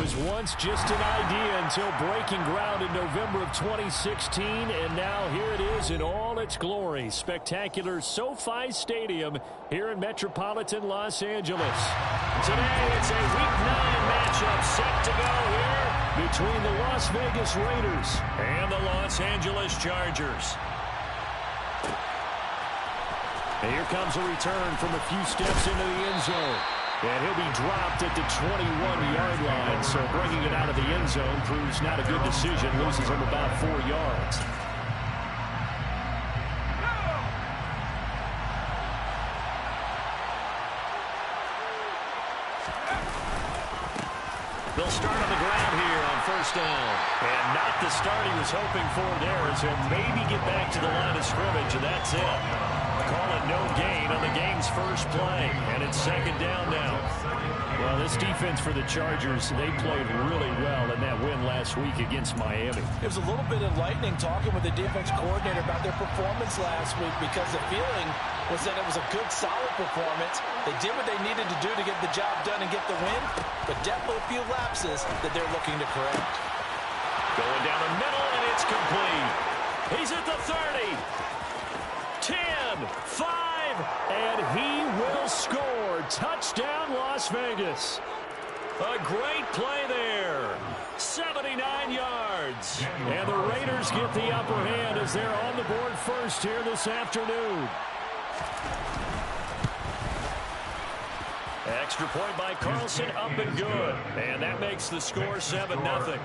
was once just an idea until breaking ground in November of 2016, and now here it is in all its glory. Spectacular SoFi Stadium here in metropolitan Los Angeles. Today, it's a Week 9 matchup set to go here between the Las Vegas Raiders and the Los Angeles Chargers. And here comes a return from a few steps into the end zone. And he'll be dropped at the 21-yard line, so bringing it out of the end zone proves not a good decision. Loses him about 4 yards. They'll start on the ground here on first down. And not the start he was hoping for there, as he'll maybe get back to the line of scrimmage, and that's it. Call it no gain on the game's first play, and it's second down now. Well, this defense for the Chargers, they played really well in that win last week against Miami. It was a little bit enlightening talking with the defense coordinator about their performance last week, because the feeling was that it was a good, solid performance. They did what they needed to do to get the job done and get the win, but definitely a few lapses that they're looking to correct. Going down the middle, and it's complete. He's at the 30. 10, 5, and he will score. Touchdown, Las Vegas. A great play there. 79 yards. And the Raiders get the upper hand as they're on the board first here this afternoon. Extra point by Carlson, up and good. And that makes the score 7-0.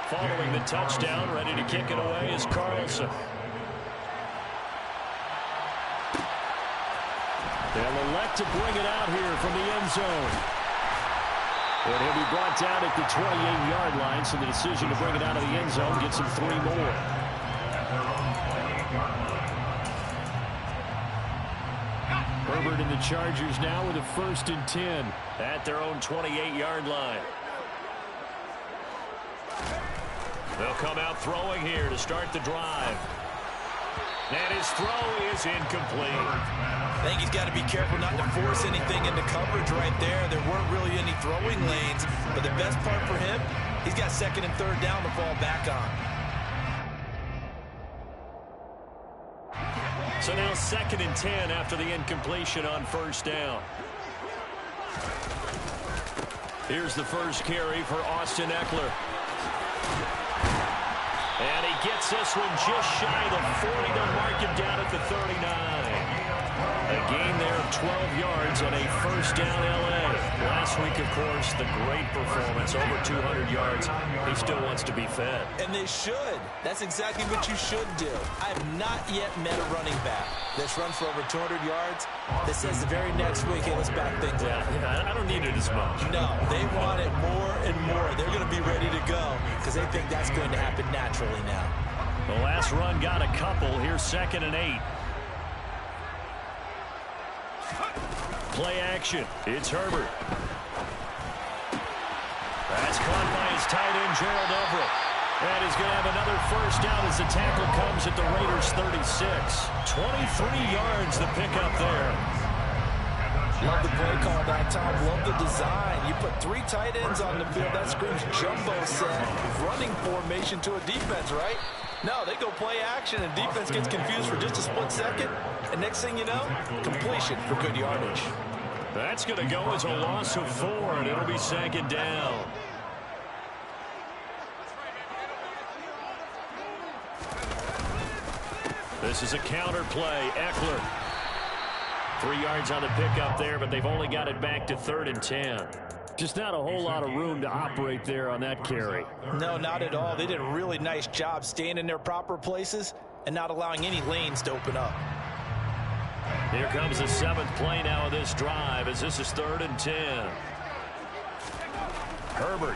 Following the touchdown, ready to kick it away is Carlson. They'll elect to bring it out here from the end zone. And he'll be brought down at the 28-yard line, so the decision to bring it out of the end zone gets him 3 more. Herbert and the Chargers now with a 1st and 10 at their own 28-yard line. They'll come out throwing here to start the drive. And his throw is incomplete. I think he's got to be careful not to force anything into coverage right there. There weren't really any throwing lanes, but the best part for him, he's got 2nd and 3rd down to fall back on. So now 2nd and 10 after the incompletion on first down. Here's the first carry for Austin Eckler. And he gets this one just shy of the 40. They'll mark him down at the 39. A gain there of 12 yards on a 1st down L.A. Last week, of course, the great performance, over 200 yards. He still wants to be fed. And they should. That's exactly what you should do. I have not yet met a running back that's run for over 200 yards that says the very next week, hey, let's back things up. Yeah, I don't need it as much. No, they want it more and more. They're going to be ready to go because they think that's going to happen naturally now. The last run got a couple. Here's 2nd and 8. Play action. It's Herbert. That's caught by his tight end, Gerald Everett. And he's going to have another 1st down as the tackle comes at the Raiders' 36. 23 yards the pickup there. Love the play call that time. Love the design. You put 3 tight ends on the field. That screams jumbo set, running formation to a defense, right? No, they go play action, and defense gets confused for just a split second. And next thing you know, completion for good yardage. That's going to go as a loss of 4, and it'll be 2nd down. This is a counter play. Eckler. 3 yards on the pickup there, but they've only got it back to 3rd and 10. Just not a whole lot of room to operate there on that carry. No, not at all. They did a really nice job staying in their proper places and not allowing any lanes to open up. Here comes the 7th play now of this drive as this is 3rd and 10. Herbert.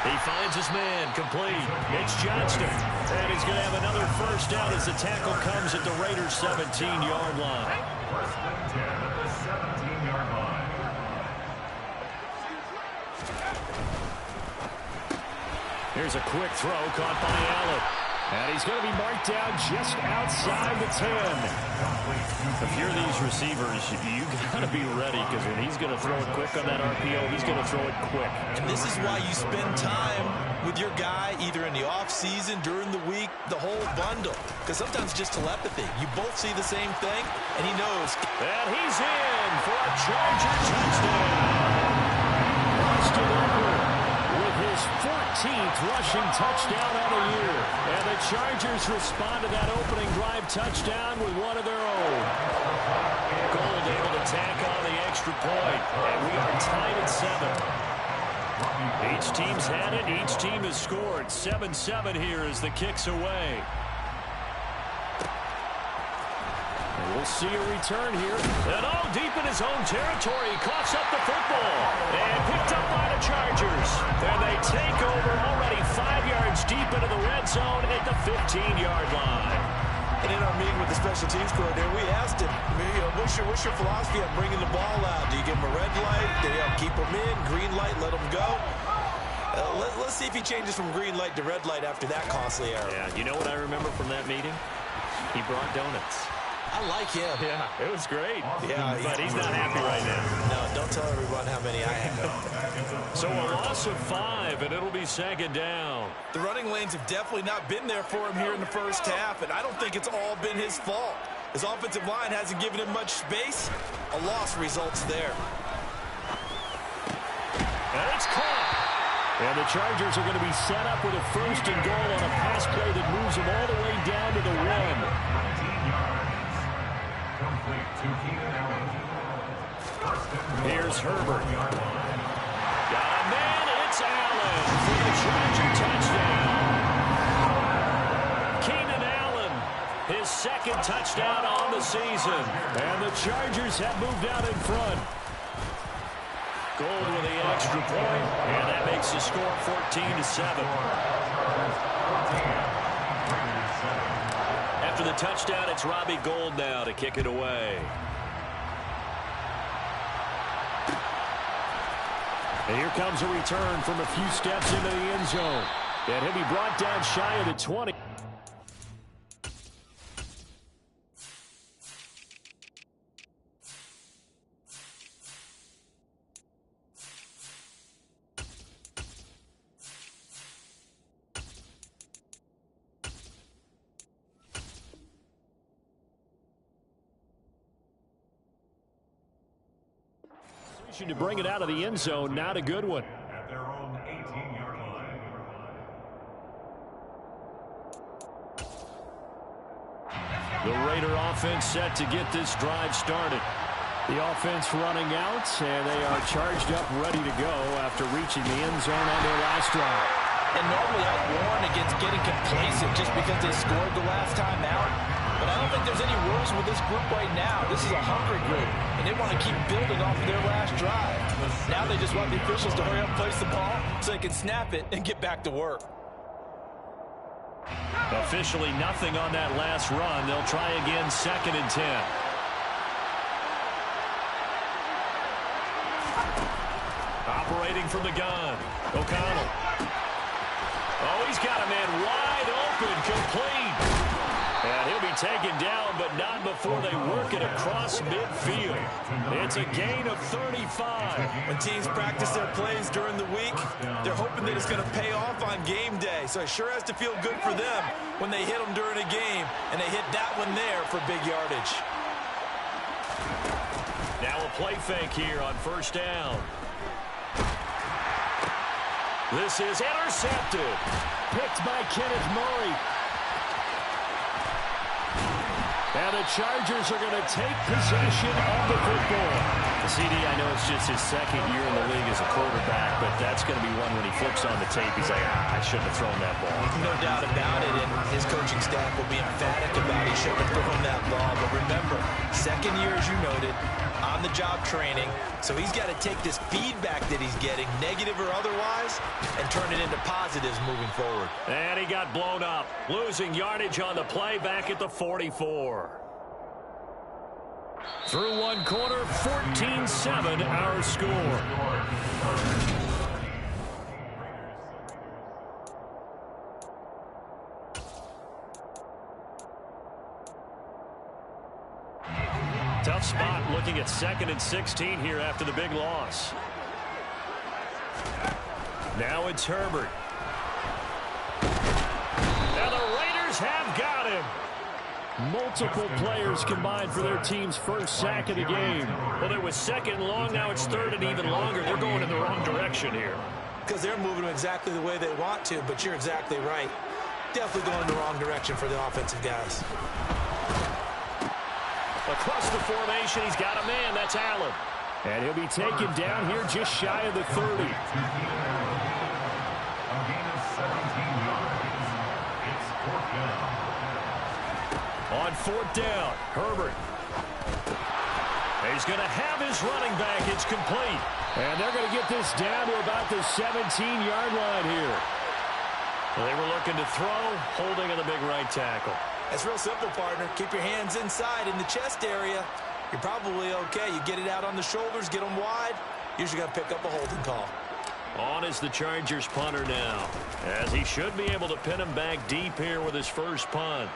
He finds his man, complete. It's Johnston. And he's going to have another 1st down as the tackle comes at the Raiders' 17-yard line. 1st and 10 at the 17-yard line. Here's a quick throw caught by Allen. And he's going to be marked down just outside the 10. If you're these receivers, you got to be ready, because when he's going to throw it quick on that RPO, he's going to throw it quick. And this is why you spend time with your guy either in the offseason, during the week, the whole bundle. Because sometimes it's just telepathy. You both see the same thing, and he knows. And he's in for a Charger touchdown. Austin Eckler with his 14th rushing touchdown of the year. And the Chargers respond to that opening drive touchdown with one of their own. Gold able to tack on the extra point. And we are tied at 7. Each team's had it. Each team has scored. 7-7 here as the kick's away. We'll see a return here. And all deep in his own territory. He coughs up the football. And picked up by the Chargers. And they take over already 5 yards deep into the red zone at the 15-yard line. And in our meeting with the special teams coordinator, we asked him, what's your philosophy on bringing the ball out? Do you give him a red light? Do you keep him in? Green light, let him go? Let's see if he changes from green light to red light after that costly error. Yeah, you know what I remember from that meeting? He brought donuts. I like him. Yeah, it was great. Yeah, but he's not happy right now. No, don't tell everyone how many I have. So a loss of 5, and it'll be second down. The running lanes have definitely not been there for him here in the first half, and I don't think it's all been his fault. His offensive line hasn't given him much space. A loss results there. And it's caught. And the Chargers are going to be set up with a 1st and goal on a pass play that moves them all the way down to the 1. Here's Herbert. Got a man. It's Allen for the Charger touchdown. Keenan Allen, his 2nd touchdown on the season. And the Chargers have moved out in front. Gold with the extra point, and that makes the score 14-7. After the touchdown, it's Robbie Gould now to kick it away. And here comes a return from a few steps into the end zone. And he'll be brought down shy of the 20. To bring it out of the end zone, not a good one. At their own 18-yard line. The Raider offense set to get this drive started. The offense running out, and they are charged up, ready to go after reaching the end zone on their last drive. And normally I warn against getting complacent just because they scored the last time out. But I don't think there's any rules with this group right now. This is a hungry group, and they want to keep building off of their last drive. Now they just want the officials to hurry up and place the ball so they can snap it and get back to work. Officially nothing on that last run. They'll try again, 2nd and 10. Operating from the gun, O'Connell. Oh, he's got a man wide open, complete. And he'll be taken down, but not before they work it across midfield. It's a gain of 35. When teams practice their plays during the week, they're hoping that it's going to pay off on game day. So it sure has to feel good for them when they hit them during a game, and they hit that one there for big yardage. Now a play fake here on 1st down. This is intercepted. Picked by Kenneth Murray. And the Chargers are going to take possession of the football. The CD, I know it's just his 2nd year in the league as a quarterback, but that's going to be one when he flips on the tape, he's like, I shouldn't have thrown that ball. No doubt about it, and his coaching staff will be emphatic about he shouldn't have thrown that ball. But remember, 2nd year, as you noted, on-the-job training, so he's got to take this feedback that he's getting, negative or otherwise, and turn it into positives moving forward. And he got blown up, losing yardage on the play back at the 44. Through one quarter, 14-7 our score. Tough spot looking at 2nd and 16 here after the big loss. Now it's Herbert. Now the Raiders have got him. Multiple players combined for their team's first sack of the game. Well, it was 2nd and long. Now it's 3rd and even longer. They're going in the wrong direction here. Because they're moving exactly the way they want to, but you're exactly right. Definitely going in the wrong direction for the offensive guys. Across the formation, he's got a man. That's Allen. And he'll be taken down here just shy of the 30. On 4th down, Herbert. He's going to have his running back. It's complete. And they're going to get this down to about the 17-yard line here. They were looking to throw, holding on the big right tackle. That's real simple, partner. Keep your hands inside in the chest area. You're probably okay. You get it out on the shoulders, get them wide. Usually got to pick up a holding call. On is the Chargers punter now, as he should be able to pin him back deep here with his first punt.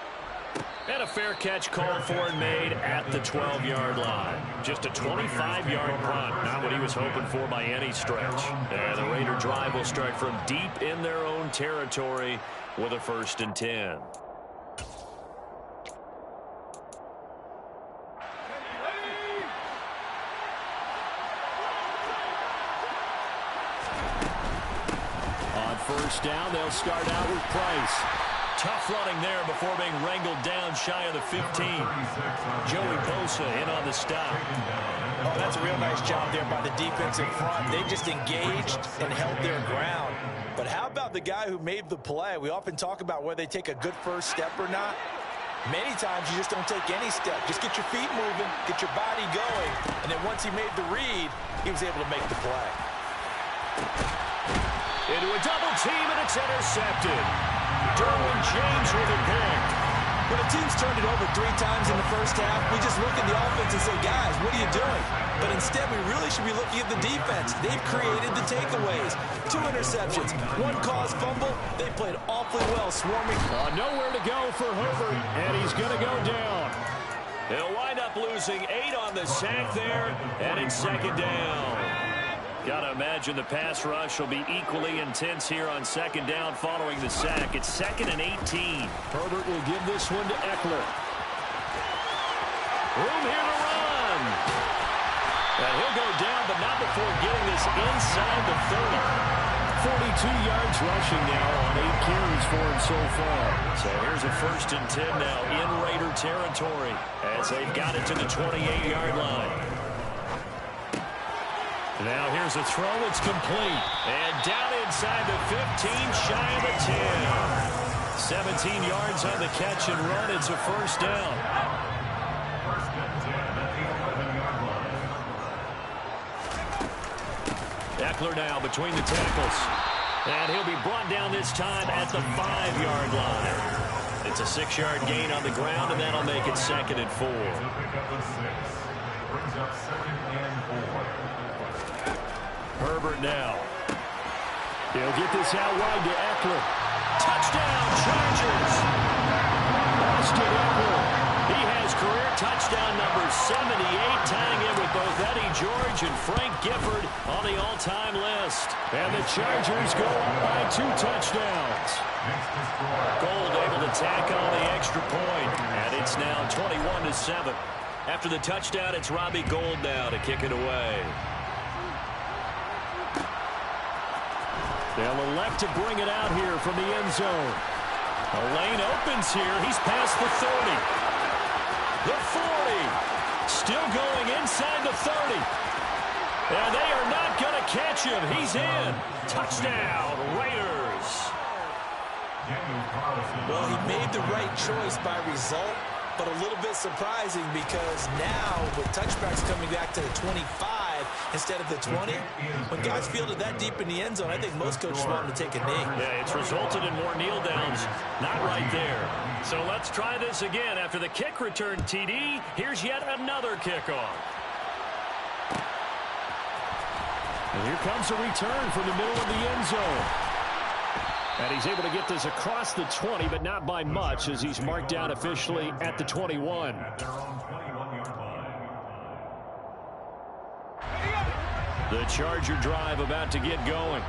And a fair catch called for and made at the 12-yard line. Just a 25-yard punt, not what he was hoping for by any stretch. And the Raider drive will start from deep in their own territory with a 1st and 10. On 1st down, they'll start out with Price. Tough running there before being wrangled down shy of the 15. Joey Bosa in on the stop. Oh, that's a real nice job there by the defense in front. They just engaged and held their ground. But how about the guy who made the play? We often talk about whether they take a good first step or not. Many times you just don't take any step. Just get your feet moving, get your body going, and then once he made the read, he was able to make the play. Into a double team, and it's intercepted. Derwin James with a pick. When a team's turned it over 3 times in the first half, we just look at the offense and say, guys, what are you doing? But instead, we really should be looking at the defense. They've created the takeaways. 2 interceptions, 1 caused fumble. They played awfully well, swarming. Nowhere to go for Herbert, and he's going to go down. He'll wind up losing 8 on the sack there, and it's 2nd down. Got to imagine the pass rush will be equally intense here on 2nd down following the sack. It's 2nd and 18. Herbert will give this one to Eckler. Room here to run. And he'll go down, but not before getting this inside the 30. 42 yards rushing now on 8 carries for him so far. So here's a 1st and 10 now in Raider territory as they've got it to the 28-yard line. Now here's a throw. It's complete. And down inside the 15, shy of the 10. 17 yards on the catch and run. It's a 1st down. 1st and 10 at the 11-yard line. Eckler now between the tackles. And he'll be brought down this time at the 5-yard line. It's a 6-yard gain on the ground, and that'll make it 2nd and 4. He'll pick up the 6. Brings up 2nd and 4. Herbert now. He'll get this out wide to Eckler. Touchdown, Chargers! Austin Eckler. He has career touchdown number 78, tying in with both Eddie George and Frank Gifford on the all-time list. And the Chargers go up by 2 touchdowns. Gold able to tack on the extra point, and it's now 21-7. After the touchdown, it's Robbie Gould now to kick it away. They'll elect to bring it out here from the end zone. A lane opens here. He's past the 30. The 40. Still going inside the 30. And they are not going to catch him. He's in. Touchdown, Raiders. Well, he made the right choice by result, but a little bit surprising because now with touchbacks coming back to the 25 instead of the 20, when guys fielded that deep in the end zone, I think most coaches want them to take a knee. Yeah, it's resulted in more kneel downs. Not right there. So let's try this again. After the kick return TD, here's yet another kickoff. And here comes a return from the middle of the end zone. And he's able to get this across the 20, but not by much as he's marked down officially at the 21. At their own 21-yard line. The Charger drive about to get going.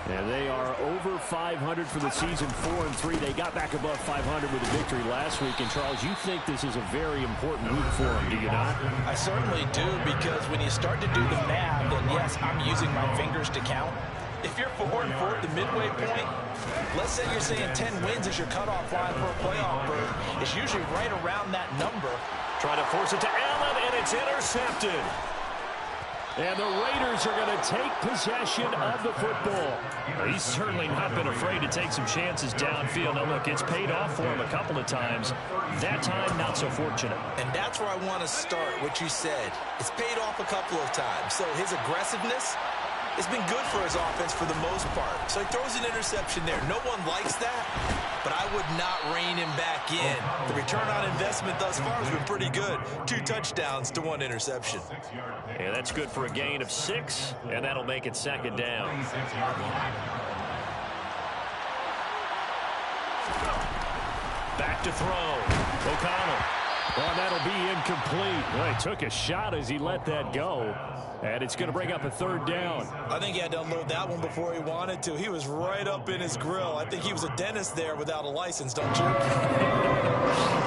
And they are over 500 for the season, 4-3. They got back above 500 with a victory last week. And, Charles, you think this is a very important week for them, do you not? I certainly do, because when you start to do the math, and yes, I'm using my fingers to count. If you're 4-4 at the midway point, let's say you're saying 10 wins is your cutoff line for a playoff berth. It's usually right around that number. Trying to force it to Allen, and it's intercepted. And the Raiders are going to take possession of the football. Well, he's certainly not been afraid to take some chances downfield. Now, look, it's paid off for him a couple of times. That time, not so fortunate. And that's where I want to start, what you said. It's paid off a couple of times. So his aggressiveness has been good for his offense for the most part. So he throws an interception there. No one likes that, but I would not rein him back in. The return on investment thus far has been pretty good. 2 touchdowns to 1 interception. Yeah, that's good for a gain of 6, and that'll make it second down. Back to throw. O'Connell. Well, that'll be incomplete. Well, he took a shot as he let that go. And it's going to bring up a 3rd down. I think he had to unload that one before he wanted to. He was right up in his grill. I think he was a dentist there without a license, don't you?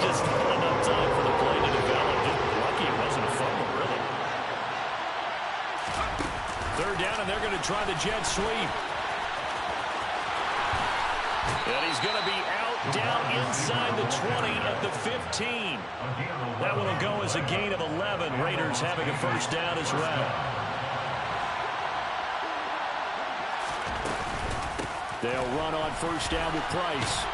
Just not enough time for the play to develop. Lucky it wasn't a fumble, really. 3rd down, and they're going to try the jet sweep. And he's going to be out down inside the 20 at the 15. That one will go as a gain of 11. Raiders having a 1st down as well. They'll run on 1st down with Price.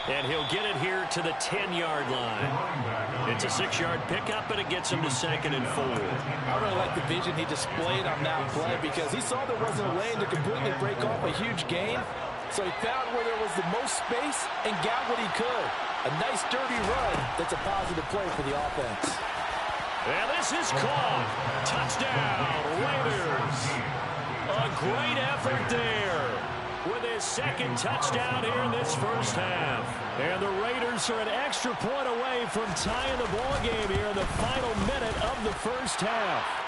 And he'll get it here to the 10-yard line. It's a 6-yard pickup, and it gets him to 2nd and 4. I really like the vision he displayed on that play, because he saw there wasn't a lane to completely break off a huge gain. So he found where there was the most space and got what he could. A nice, dirty run that's a positive play for the offense. And this is caught. Touchdown, Raiders. A great effort there with his 2nd touchdown here in this 1st half. And the Raiders are an extra point away from tying the ball game here in the final minute of the 1st half.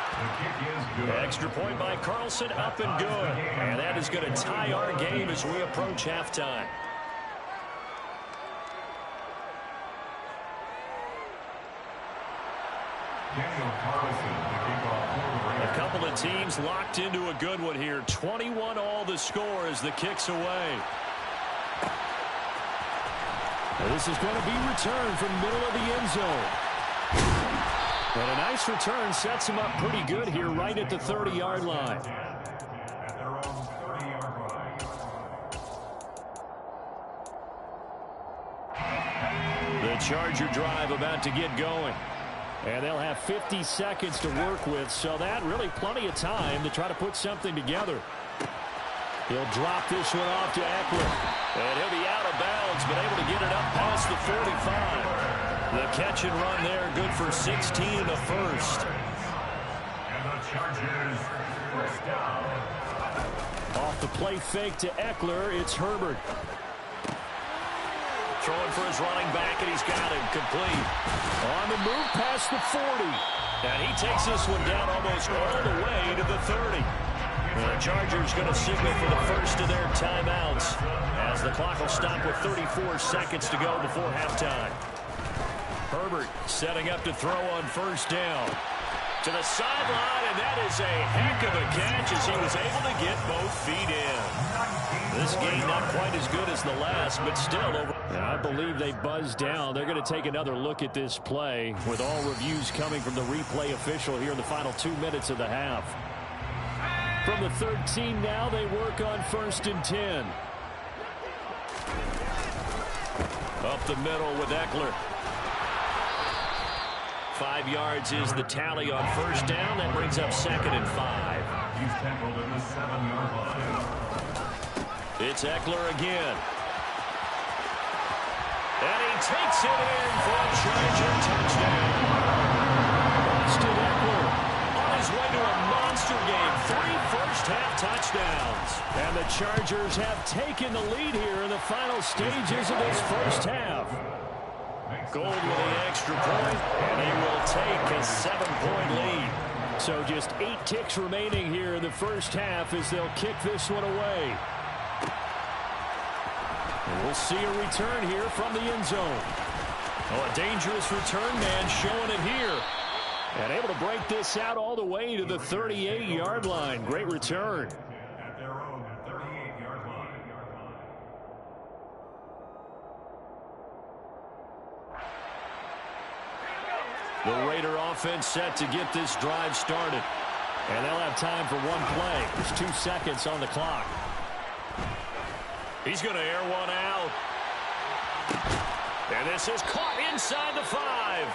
Extra point by Carlson, up and good. And that is going to tie our game as we approach halftime. A couple of teams locked into a good one here. 21 all the score as the kick's away. Well, this is going to be returned from middle of the end zone. But a nice return sets him up pretty good here right at the 30-yard line. The Charger drive about to get going. And they'll have 50 seconds to work with, so that really plenty of time to try to put something together. He'll drop this one off to Eckler. And he'll be out of bounds, but able to get it up past the 45. The catch and run there, good for 16 and a 1st. And the Chargers 1st down. Off the play fake to Eckler, it's Herbert. Throwing for his running back, and he's got him complete. On the move past the 40. And he takes this one down almost all the way to the 30. The Chargers going to signal for the 1st of their timeouts as the clock will stop with 34 seconds to go before halftime. Herbert setting up to throw on 1st down. To the sideline, and that is a heck of a catch as he was able to get both feet in. This game not quite as good as the last, but still over. And I believe they buzzed down. They're going to take another look at this play with all reviews coming from the replay official here in the final 2 minutes of the half. From the 13 now, they work on 1st and 10. Up the middle with Eckler. 5 yards is the tally on 1st down. That brings up 2nd and 5. He's tackled at the 7-yard line. It's Eckler again. And he takes it in for a Charger touchdown. Austin Eckler on his way to a monster game. 3 first-half touchdowns. And the Chargers have taken the lead here in the final stages of this 1st half. Gold with the extra point, and he will take a 7-point lead. So just 8 ticks remaining here in the first half as they'll kick this one away. And we'll see a return here from the end zone. Oh, a dangerous return man showing it here. And able to break this out all the way to the 38-yard line. Great return. At their own 38-yard line. The Raider offense set to get this drive started. And they'll have time for one play. There's 2 seconds on the clock. He's going to air one out. And this is caught inside the 5.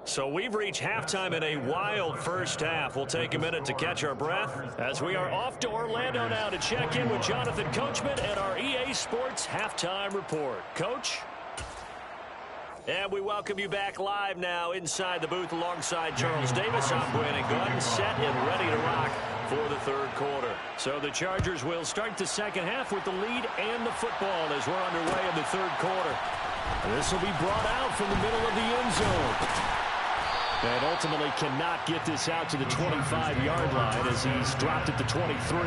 So we've reached halftime in a wild first half. We'll take a minute to catch our breath as we are off to Orlando now to check in with Jonathan Coachman and our EA Sports Halftime Report. Coach? And we welcome you back live now inside the booth alongside Charles Davis. I'm Brandon Gunn, set and ready to rock for the third quarter. So the Chargers will start the second half with the lead and the football as we're underway in the third quarter. This will be brought out from the middle of the end zone. And ultimately cannot get this out to the 25-yard line as he's dropped at the 23.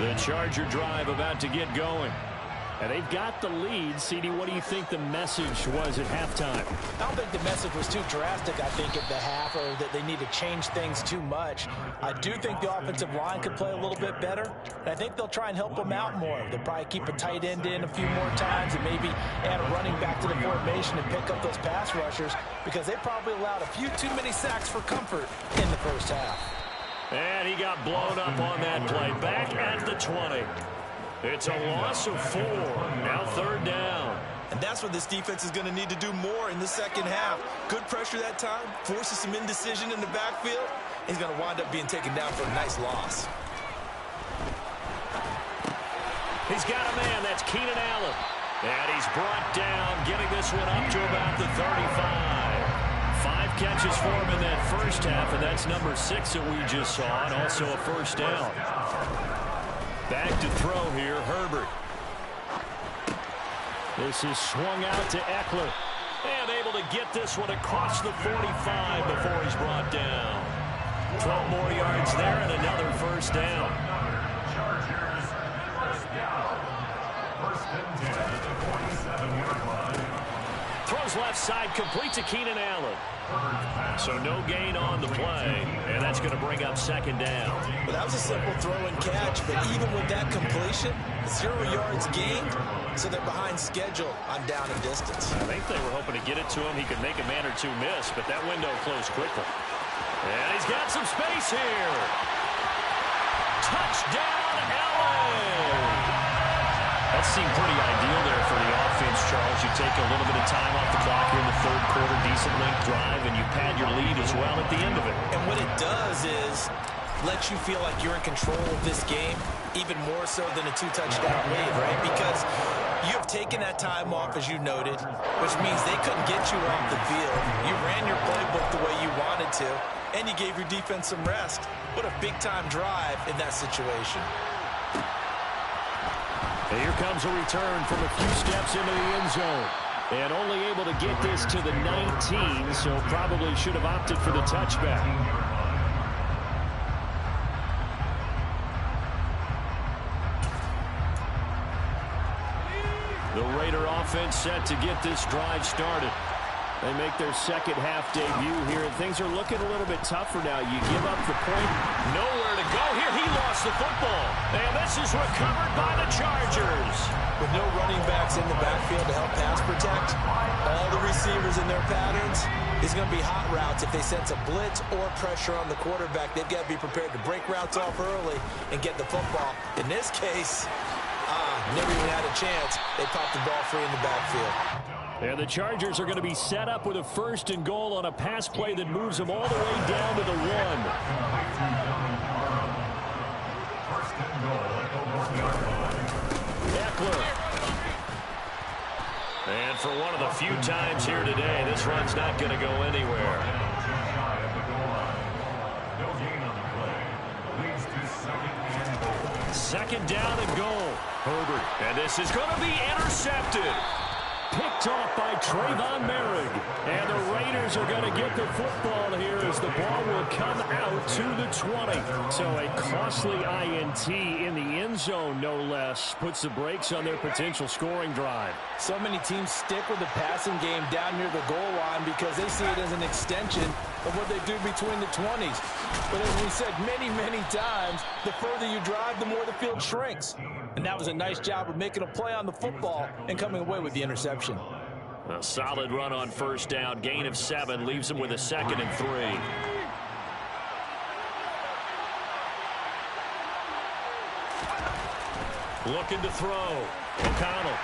The Charger drive about to get going. And they've got the lead. CD, what do you think the message was at halftime? I don't think the message was too drastic, I think, at the half, or that they need to change things too much. I do think the offensive line could play a little bit better, and I think they'll try and help them out more. They'll probably keep a tight end in a few more times and maybe add a running back to the formation and pick up those pass rushers because they probably allowed a few too many sacks for comfort in the first half. And he got blown up on that play. Back at the 20. It's a loss of 4. Now third down. And that's what this defense is going to need to do more in the second half. Good pressure that time, forces some indecision in the backfield. He's going to wind up being taken down for a nice loss. He's got a man. That's Keenan Allen. And he's brought down, getting this one up to about the 35. 5 catches for him in that first half, and that's number 6 that we just saw, and also a first down. Back to throw here, Herbert. This is swung out to Eckler. And able to get this one across the 45 before he's brought down. 12 more yards there and another first down. Chargers, first down. First and 10 at the 47-yard line. Throws left side, complete to Keenan Allen. So no gain on the play, and that's going to bring up second down. Well, that was a simple throw and catch, but even with that completion, 0 yards gained, so they're behind schedule on down and distance. I think they were hoping to get it to him. He could make a man or two miss, but that window closed quickly. And he's got some space here. Touchdown, LA! That seemed pretty ideal there for the offense, Charles. You take a little bit of time off the clock here in the third quarter, decent length drive, and you pad your lead as well at the end of it. And what it does is let you feel like you're in control of this game, even more so than a 2-touchdown lead, right? Because you have taken that time off, as you noted, which means they couldn't get you off the field. You ran your playbook the way you wanted to, and you gave your defense some rest. What a big-time drive in that situation. Here comes a return from a few steps into the end zone. And only able to get this to the 19, so probably should have opted for the touchback. The Raider offense set to get this drive started. They make their second half debut here, and things are looking a little bit tougher now. You give up the point, nowhere to go here. He lost the football, and this is recovered by the Chargers. With no running backs in the backfield to help pass protect, all the receivers in their patterns, it's going to be hot routes. If they sense a blitz or pressure on the quarterback, they've got to be prepared to break routes off early and get the football. In this case, never even had a chance. They popped the ball free in the backfield. And the Chargers are going to be set up with a first and goal on a pass play that moves them all the way down to the 1. First and goal at the 1-yard line. Eckler. And for one of the few times here today, this run's not going to go anywhere. Shy of the goal line. No gain on the play. Second down and goal. Herbert. And this is going to be intercepted. Picked off by Trayvon Merrick. And the Raiders are going to get the football here as the ball will come out to the 20. So a costly INT in the end zone, no less, puts the brakes on their potential scoring drive. So many teams stick with the passing game down near the goal line because they see it as an extension of what they do between the 20s. But as we said many, many times, the further you drive, the more the field shrinks. And that was a nice job of making a play on the football and coming away with the interception. A solid run on first down. Gain of 7 leaves him with a 2nd and 3. Looking to throw. O'Connell.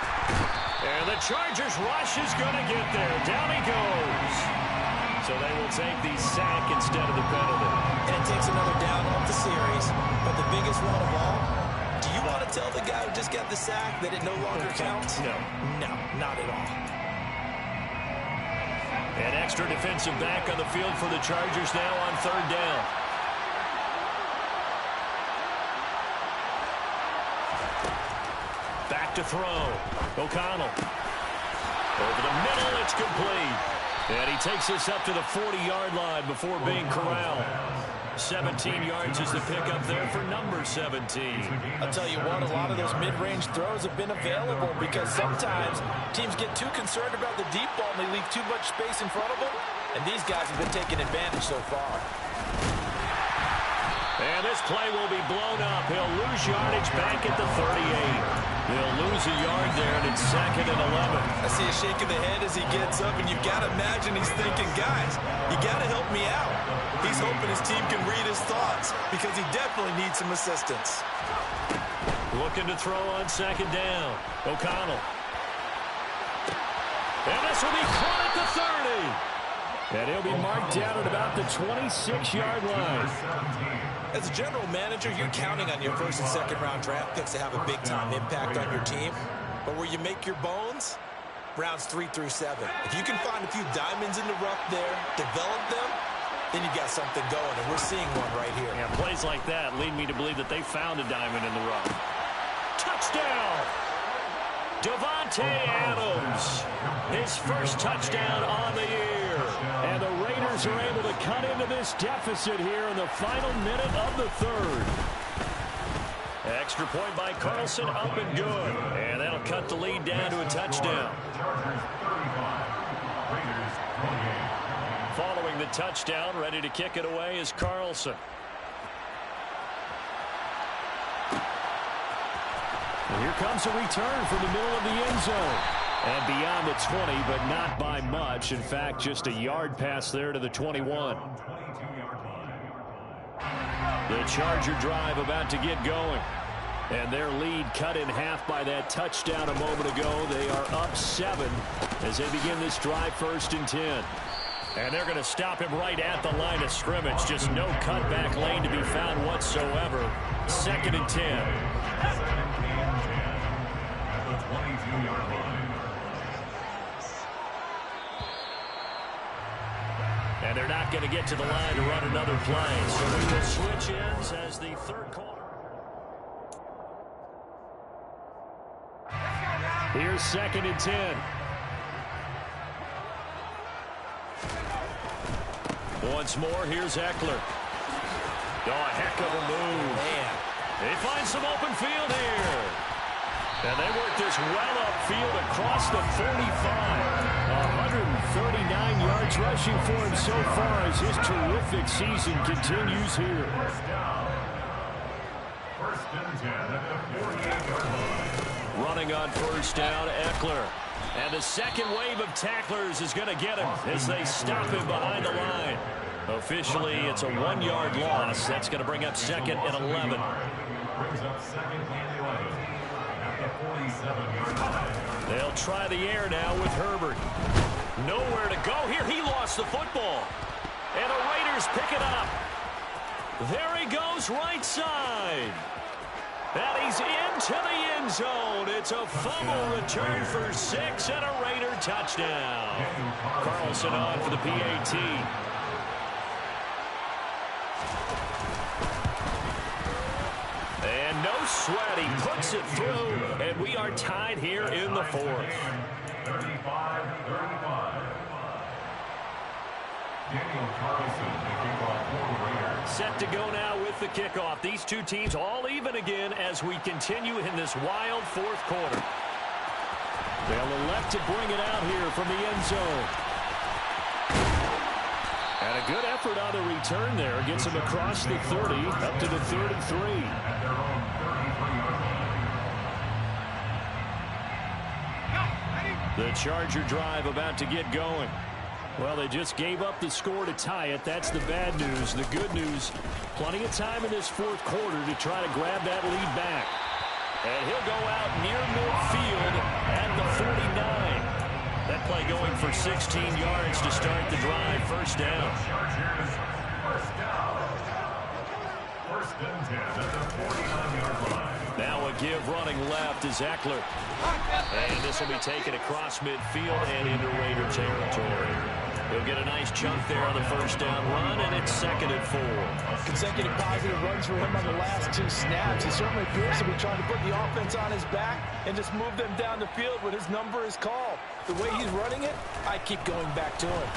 And the Chargers rush is going to get there. Down he goes. So they will take the sack instead of the penalty. And it takes another down off the series. But the biggest one of all, do you want to tell the guy who just got the sack that it no longer counts? No. No, not at all. An extra defensive back on the field for the Chargers now on 3rd down. Back to throw. O'Connell. Over the middle, it's complete. And he takes us up to the 40-yard line before being corralled. 17 yards is the pickup there for number 17. I'll tell you what, a lot of those mid-range throws have been available because sometimes teams get too concerned about the deep ball and they leave too much space in front of them. And these guys have been taking advantage so far. And this play will be blown up. He'll lose yardage back at the 38. He'll lose a yard there, and it's 2nd and 11. I see a shake of the head as he gets up, and you've got to imagine he's thinking, guys, you got to help me out. He's hoping his team can read his thoughts because he definitely needs some assistance. Looking to throw on 2nd down. O'Connell. And this will be caught at the 30. And he'll be marked down at about the 26-yard line. As a general manager, you're counting on your 1st and 2nd round draft picks to have a big-time impact on your team. But where you make your bones, rounds 3 through 7. If you can find a few diamonds in the rough there, develop them, then you've got something going, and we're seeing one right here. Yeah, plays like that lead me to believe that they found a diamond in the rough. Touchdown! Davante Adams, his first touchdown on the year. And the Raiders are able to cut into this deficit here in the final minute of the 3rd. Extra point by Carlson, up and good. And that'll cut the lead down to a touchdown. Following the touchdown, ready to kick it away is Carlson. And here comes a return from the middle of the end zone. And beyond the 20, but not by much. In fact, just a yard pass there to the 21. The Charger drive about to get going. And their lead cut in half by that touchdown a moment ago. They are up 7 as they begin this drive 1st and 10. And they're going to stop him right at the line of scrimmage. Just no cutback lane to be found whatsoever. 2nd and 10. And they're not going to get to the line to run another play. So we will switch ends as the 3rd quarter. Here's 2nd and 10. Once more, here's Eckler. Oh, a heck of a move. Man. They find some open field here. And they work this well upfield across the 45. 139 yards rushing for him so far as his terrific season continues here. First and 10 at the 48-yard line. Running on 1st down, Eckler. And the second wave of tacklers is going to get him as they stop him behind the line. Officially, it's a 1-yard loss. That's going to bring up 2nd and 11. Brings up 2nd and 11 at the 47-yard line. They'll try the air now with Herbert. Nowhere to go here. He lost the football. And the Raiders pick it up. There he goes right side. And he's into the end zone. It's a fumble return for 6 and a Raider touchdown. Carlson on for the PAT. sweat. He puts it through, and we are tied here in the fourth. 35-35. Daniel Carlson, the kickoff for the Raiders. Set to go now with the kickoff. These two teams all even again as we continue in this wild fourth quarter. They'll elect to bring it out here from the end zone. And a good effort on the return there. Gets him across the 30, up to the 33. At their own 33-yard line. The Charger drive about to get going. Well, they just gave up the score to tie it. That's the bad news. The good news, plenty of time in this fourth quarter to try to grab that lead back. And he'll go out near midfield at the 49. That play going for 16 yards to start the drive. First down. Chargers, first down. First and 10 at the 49-yard line. Now a give running left is Eckler. And this will be taken across midfield and into Raider territory. He'll get a nice chunk there on the first down run, and it's 2nd and 4. Consecutive positive runs for him on the last 2 snaps. He certainly appears to be trying to put the offense on his back and just move them down the field when his number is called. The way he's running it, I keep going back to him.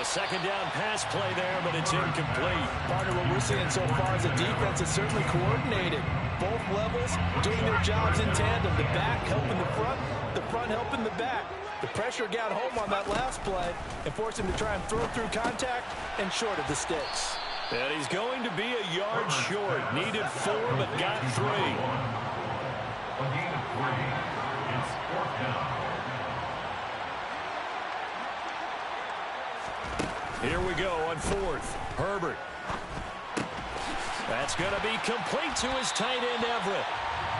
A second down pass play there, but it's incomplete. Partner, what we're seeing so far as a defense is certainly coordinated. Both levels doing their jobs in tandem. The back helping the front helping the back. The pressure got home on that last play and forced him to try and throw through contact and short of the sticks. And he's going to be a yard short. Needed 4, but got 3. A gain of 3. It's 4th down. Here we go on 4th. Herbert. That's going to be complete to his tight end, Everett.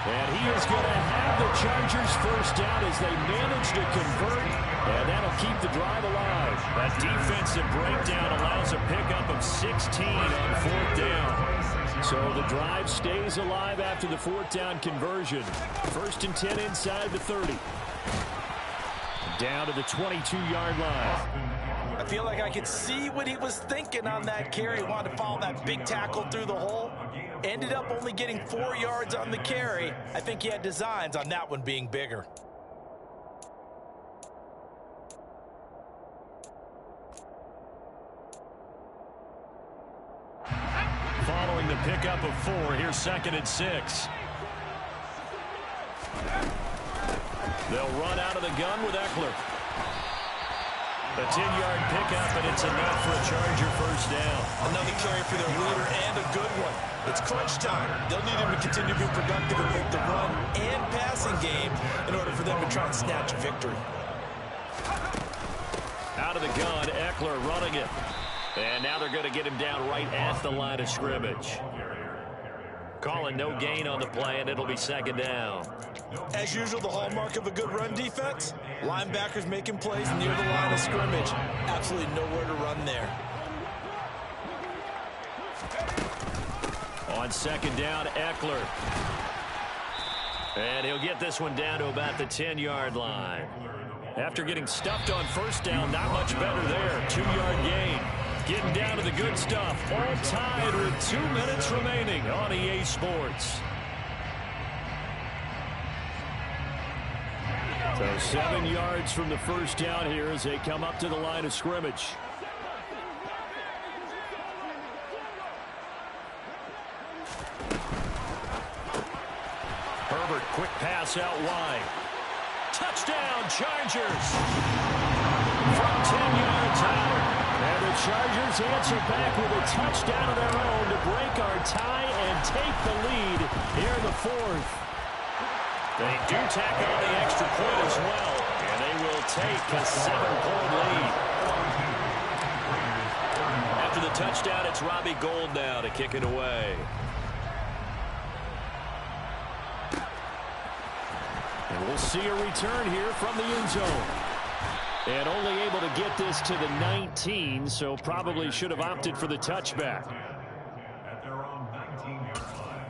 And he is going to have the Chargers first down as they manage to convert. And that'll keep the drive alive. That defensive breakdown allows a pickup of 16 on 4th down. So the drive stays alive after the 4th down conversion. 1st and 10 inside the 30. Down to the 22-yard line. I feel like I could see what he was thinking on that carry. He wanted to follow that big tackle through the hole. Ended up only getting 4 yards on the carry. I think he had designs on that one being bigger. Following the pickup of 4, here's 2nd and 6. They'll run out of the gun with Eckler. A 10-yard pickup, and it's enough for a Charger first down. Another carry for their leader and a good one. It's crunch time. They'll need him to continue to be productive in both the run and passing game in order for them to try and snatch a victory. Out of the gun, Eckler running it. And now they're going to get him down right at the line of scrimmage. Calling no gain on the play, and it'll be 2nd down. As usual, the hallmark of a good run defense, linebackers making plays near the line of scrimmage. Absolutely nowhere to run there. On 2nd down, Eckler. And he'll get this one down to about the 10-yard line. After getting stuffed on 1st down, not much better there. 2-yard gain. Getting down to the good stuff. All tied with 2 minutes remaining on EA Sports. So 7 yards from the first down here as they come up to the line of scrimmage. Herbert, quick pass out wide. Touchdown, Chargers. From 10 yards out. And the Chargers answer back with a touchdown of their own to break our tie and take the lead here in the 4th. They do tack on the extra point as well, and they will take a 7-point lead. After the touchdown, it's Robbie Gould now to kick it away. And we'll see a return here from the end zone. And only able to get this to the 19, so probably should have opted for the touchback. At their own 19-yard line.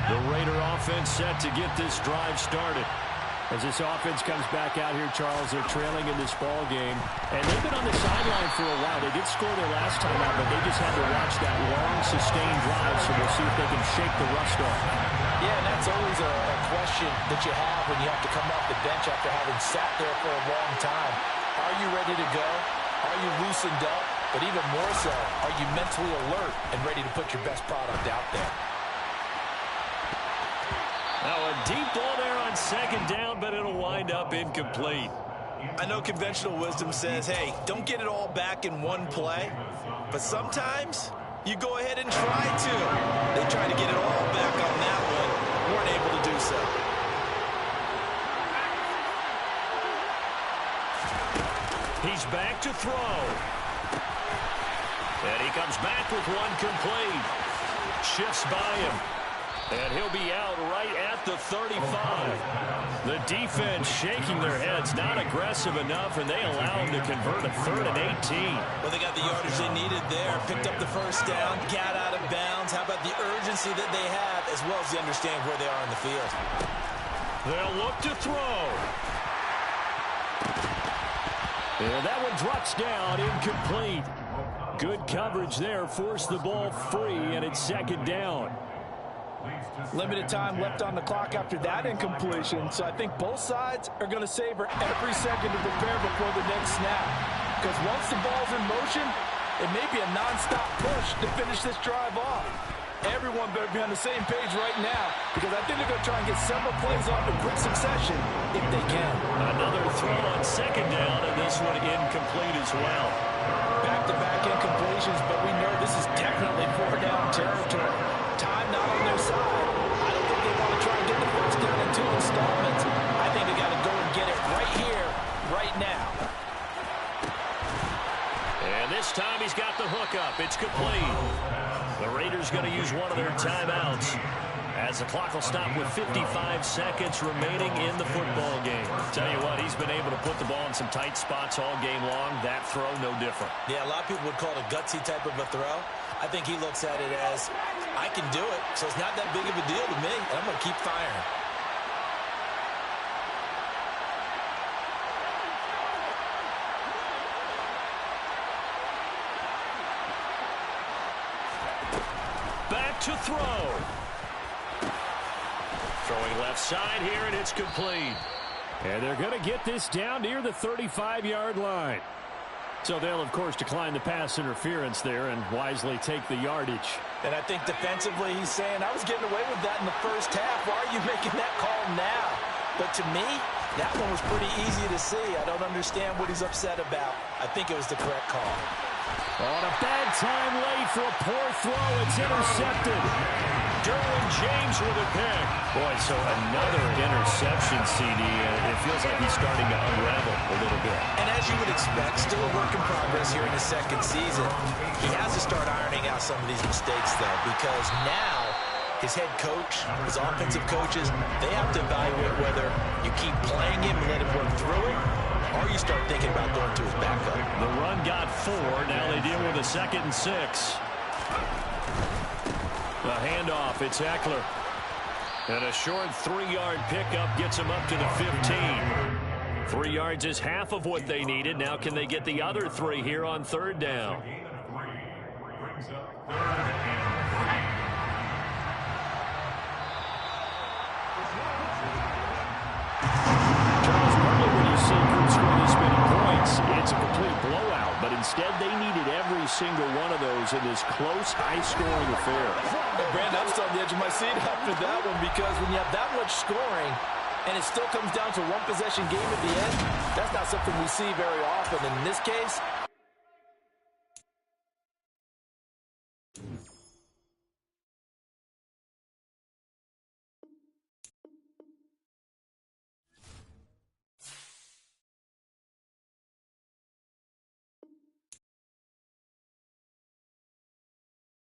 The Raider offense set to get this drive started. As this offense comes back out here, Charles, they're trailing in this ball game. And they've been on the sideline for a while. They did score their last time out, but they just had to watch that long, sustained drive, so we'll see if they can shake the rust off. Yeah, and that's always a question that you have when you have to come off the bench after having sat there for a long time. Are you ready to go? Are you loosened up? But even more so, are you mentally alert and ready to put your best product out there? Now a deep ball there on second down, but it'll wind up incomplete. I know conventional wisdom says, hey, don't get it all back in one play. But sometimes you go ahead and try to. They tried to get it all back on that one. Weren't able to do so. He's back to throw. And he comes back with one complete. Shifts by him. And he'll be out right at the 35. The defense shaking their heads, not aggressive enough, and they allow him to convert a 3rd and 18. Well, they got the yardage they needed there. Picked up the first down, got out of bounds. How about the urgency that they have, as well as they understand where they are in the field? They'll look to throw. And that one drops down, incomplete. Good coverage there, forced the ball free, and it's second down. Limited time left on the clock after that incompletion, so I think both sides are going to savor every second to prepare before the next snap. Because once the ball's in motion, it may be a non-stop push to finish this drive off. Everyone better be on the same page right now, because I think they're going to try and get several plays off in quick succession if they can. Another throw on second down, and this one incomplete as well. Back-to-back incompletions, but we know this is definitely 4-down territory. Time not on their side. I don't think they want to try and get the first down in 2 installments. I think they got to go and get it right here, right now. And this time he's got the hook up. It's complete. The Raiders going to use one of their timeouts, as the clock will stop with 55 seconds remaining in the football game. Tell you what, he's been able to put the ball in some tight spots all game long. That throw, no different. Yeah, a lot of people would call it a gutsy type of a throw. I think he looks at it as, I can do it, so it's not that big of a deal to me, and I'm going to keep firing. Back to throw. Throwing left side here, and it's complete. And they're going to get this down near the 35-yard line. So they'll, of course, decline the pass interference there and wisely take the yardage. And I think defensively he's saying, I was getting away with that in the first half. Why are you making that call now? But to me, that one was pretty easy to see. I don't understand what he's upset about. I think it was the correct call. On a bad time late for a poor throw. It's intercepted. Derwin James with a pick. Boy, so another interception, CD. It feels like he's starting to unravel a little bit. And as you would expect, still a work in progress here in his second season. He has to start ironing out some of these mistakes, though, because now his head coach, his offensive coaches, they have to evaluate whether you keep playing him and let him work through it, or you start thinking about going to his backup. The run got 4. Now they deal with a 2nd and 6. The handoff, it's Eckler. And a short 3-yard pickup gets him up to the 15. 3 yards is half of what they needed. Now can they get the other 3 here on 3rd down? Charles, normally when you see groups score this many points, it's a complete blowout. But instead, they needed every single one of those in this close, high-scoring affair. Brandon, I'm still on the edge of my seat after that one, because when you have that much scoring and it still comes down to one possession game at the end, that's not something we see very often. In this case,